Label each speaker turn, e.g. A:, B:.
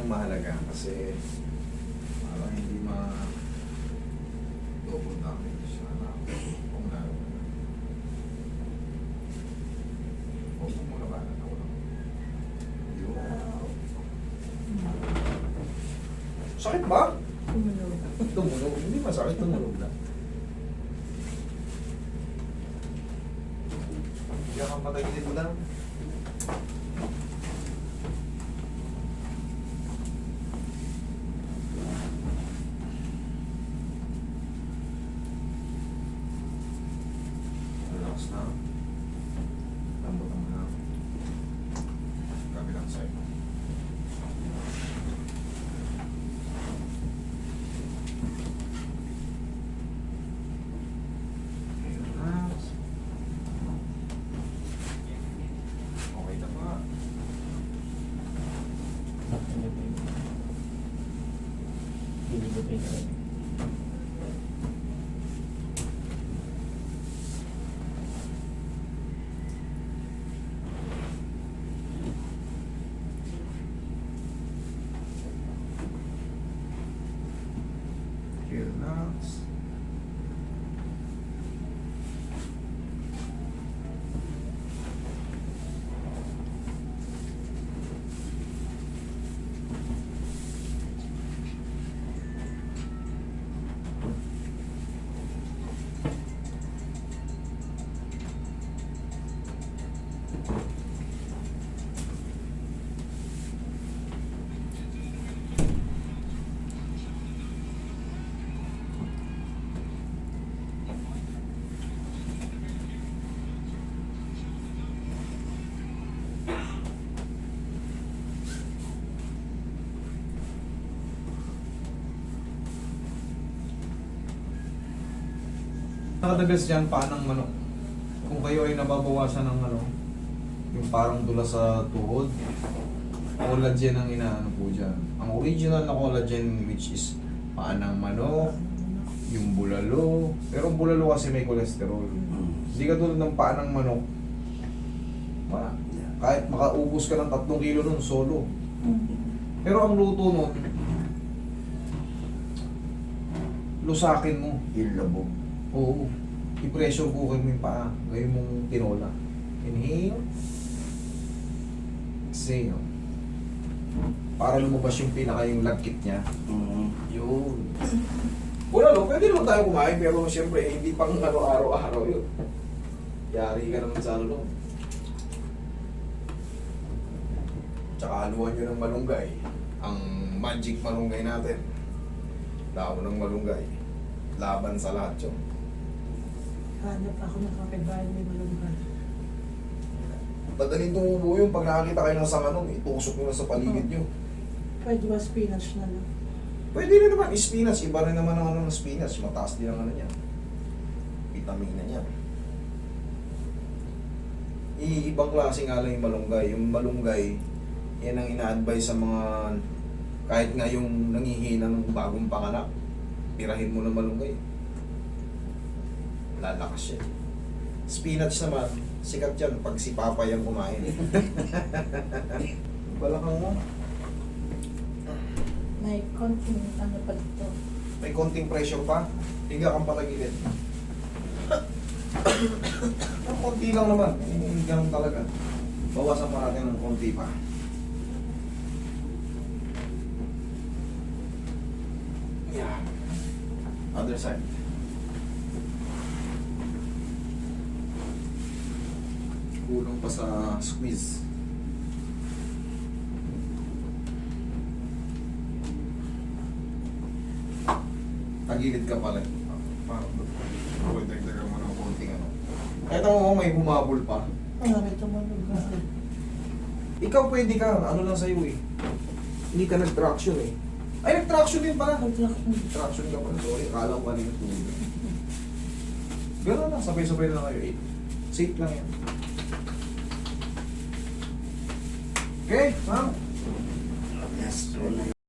A: ang mahalaga kasi parang hindi double damage sana kung lalo na. Huwag mo muna ba na ako lang. Yun. Sakit ba? Tumunog. Hindi masakit, tumunog lang. Kaya kang patagilid mo lang. Relax na. Lambot ang mga. Kabilang side. Relax. Okay na ba? Relax. Nakadagas dyan paanang manok. Kung kayo ay nababawasan ng yung parang dula sa tuhod, collagen ang inaano po dyan. Ang original na collagen which is paanang manok, yung bulalo. Pero ang bulalo kasi may cholesterol. Hindi ka tulad ng paanang manok. Wala. Kahit makaubos ka ng 3 kilo nun solo. Pero ang luto nun, lusakin mo.
B: Ilabog.
A: Oo. I-pressure cooker mo yung paa. Gawin mong tinola. Inhale. Exhale. Para lumabas yung yung lagkit niya. Yun. Wala no, pwede naman tayo kumain pero siyempre hindi pang araw-araw yun. Yari ka naman sa no. Tsaka haluan nyo ng malunggay. Ang magic malunggay natin. Dahon ng malunggay. Laban sa lahat yun.
C: Hanap ako ng kapitbahay may malunggay.
A: Madaling tumubo yun pag nakakita kayo ng sanganon, itusok nyo na sa paligid nyo.
C: Pwede ba spinach na lang?
A: Pwede rin naman, spinach. Iba rin naman ang ng spinach. Mataas din ang niya. Vitamina niya. Ibang klase nga lang yung malunggay. Yung malunggay, yan ang ina-advise sa mga kahit nga yung nangihina ng bagong panganak. Pirahin mo ng malunggay. Lalakas yan. Spinach naman, sikat yan pag si Papa yung kumain. Balakang mo.
C: May konting ano pa dito.
A: May konting pressure pa. Higa kang patagilid. Ang konti lang naman. Ganun talaga. Bawasan pa natin ng konti pa. Yeah. Other side. Kulang pa sa squeeze. Tagilid ka pala. Parang dagdagan mo ng konting ano. Eto mo, may humabol pa.
C: Ito malunggay.
A: Ikaw pwede ka, ano lang sa'yo eh. Hindi ka nag-traction eh. Ay, nag-traction din pala. Nag-traction ka pala. Sorry, akala ko kanina tulog. Gano'n lang, sabay-sabay na kayo eh. Safe lang yan. Okay, ma'am.
B: Yes.